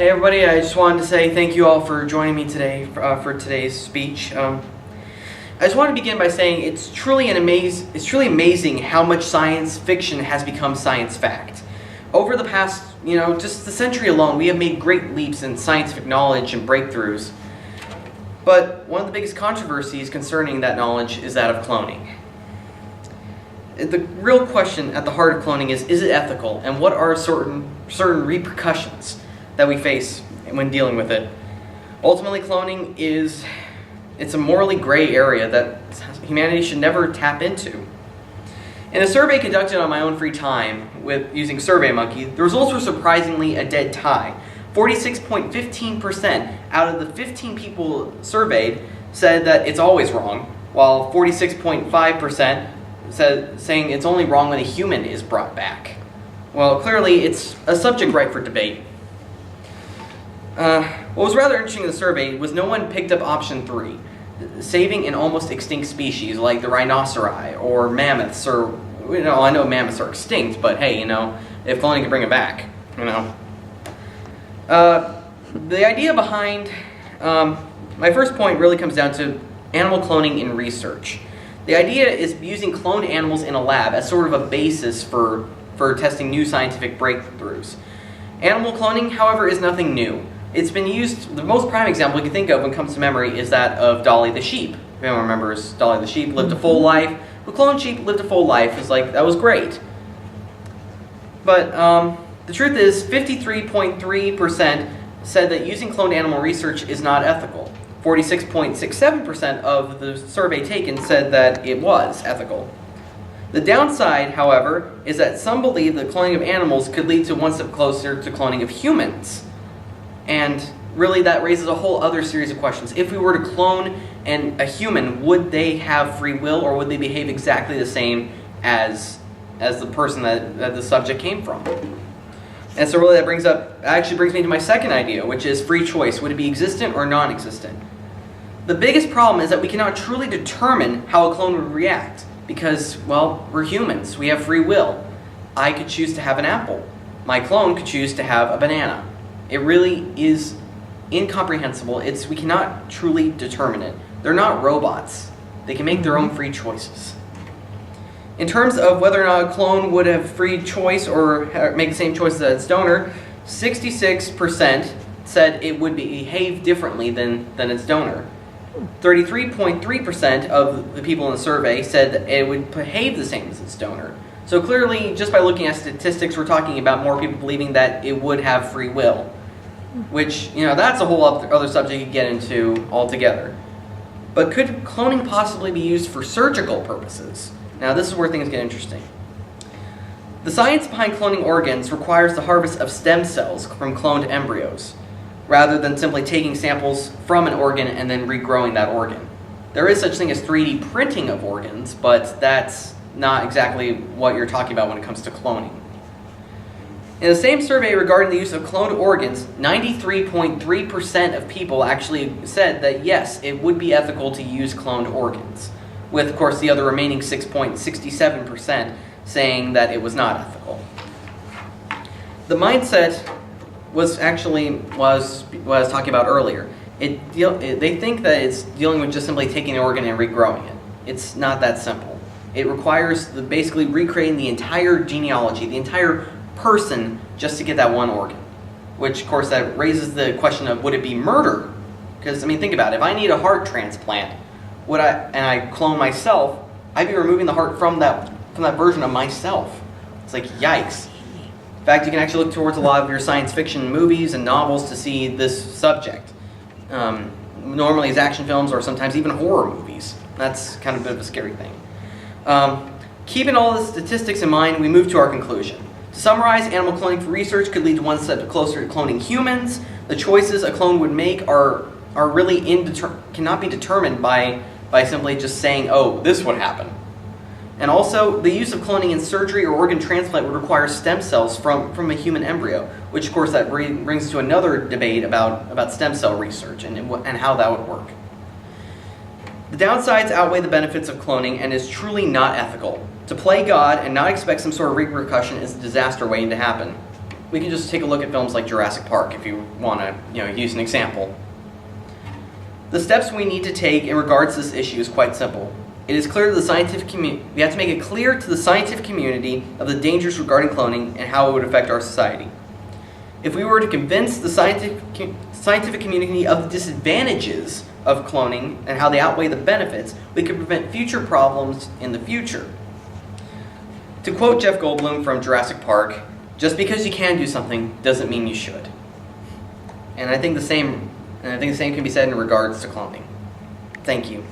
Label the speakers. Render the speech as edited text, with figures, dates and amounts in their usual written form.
Speaker 1: Hey everybody, I just wanted to say thank you all for joining me today for today's speech. I just want to begin by saying it's truly amazing how much science fiction has become science fact. Over the past, just the century alone, we have made great leaps in scientific knowledge and breakthroughs. But one of the biggest controversies concerning that knowledge is that of cloning. The real question at the heart of cloning is it ethical, and what are certain repercussions that we face when dealing with it? Ultimately, cloning it's a morally gray area that humanity should never tap into. In a survey conducted on my own free time using SurveyMonkey, the results were surprisingly a dead tie. 46.15% out of the 15 people surveyed said that it's always wrong, while 46.5% saying it's only wrong when a human is brought back. Well, clearly it's a subject ripe for debate. What was rather interesting in the survey was no one picked up option 3, saving an almost extinct species like the rhinoceri or mammoths, or, I know mammoths are extinct, but hey, if cloning can bring it back, The idea behind my first point really comes down to animal cloning in research. The idea is using cloned animals in a lab as sort of a basis for testing new scientific breakthroughs. Animal cloning, however, is nothing new. It's been used, the most prime example you can think of when it comes to memory is that of Dolly the sheep. If anyone remembers, Dolly the sheep lived a full life. The cloned sheep lived a full life. It's like, that was great. But the truth is, 53.3% said that using cloned animal research is not ethical. 46.67% of the survey taken said that it was ethical. The downside, however, is that some believe that cloning of animals could lead to one step closer to cloning of humans. And really that raises a whole other series of questions. If we were to clone a human, would they have free will, or would they behave exactly the same as the person that the subject came from? And so really that actually brings me to my second idea, which is free choice. Would it be existent or non-existent? The biggest problem is that we cannot truly determine how a clone would react because, well, we're humans. We have free will. I could choose to have an apple. My clone could choose to have a banana. It really is incomprehensible. We cannot truly determine it. They're not robots. They can make their own free choices. In terms of whether or not a clone would have free choice or make the same choice as its donor, 66% said it would behave differently than its donor. 33.3% of the people in the survey said that it would behave the same as its donor. So clearly, just by looking at statistics, we're talking about more people believing that it would have free will, which, that's a whole other subject you can get into altogether. But could cloning possibly be used for surgical purposes? Now, this is where things get interesting. The science behind cloning organs requires the harvest of stem cells from cloned embryos, rather than simply taking samples from an organ and then regrowing that organ. There is such thing as 3D printing of organs, but that's not exactly what you're talking about when it comes to cloning. In the same survey regarding the use of cloned organs, 93.3% of people actually said that yes, it would be ethical to use cloned organs, with, of course, the other remaining 6.67% saying that it was not ethical. The mindset was what I was talking about earlier. They think that it's dealing with just simply taking an organ and regrowing it. It's not that simple. It requires basically recreating the entire genealogy, the entire person, just to get that one organ. Which, of course, that raises the question of, would it be murder? Because, think about it. If I need a heart transplant, and I clone myself, I'd be removing the heart from that version of myself. It's like, yikes. In fact, you can actually look towards a lot of your science fiction movies and novels to see this subject. Normally it's action films or sometimes even horror movies. That's kind of a bit of a scary thing. Keeping all the statistics in mind, we move to our conclusion. To summarize, animal cloning for research could lead to one step closer to cloning humans. The choices a clone would make are really cannot be determined by simply just saying, oh, this would happen. And also, the use of cloning in surgery or organ transplant would require stem cells from a human embryo, which, of course, that brings to another debate about stem cell research and how that would work. The downsides outweigh the benefits of cloning and is truly not ethical. To play God and not expect some sort of repercussion is a disaster waiting to happen. we can just take a look at films like Jurassic Park if you want to, use an example. The steps we need to take in regards to this issue is quite simple. It is clear to the scientific community. We have to make it clear to the scientific community of the dangers regarding cloning and how it would affect our society. If we were to convince the scientific community of the disadvantages of cloning and how they outweigh the benefits, we could prevent future problems in the future. To quote Jeff Goldblum from Jurassic Park, just because you can do something doesn't mean you should. And I think the same can be said in regards to cloning. Thank you.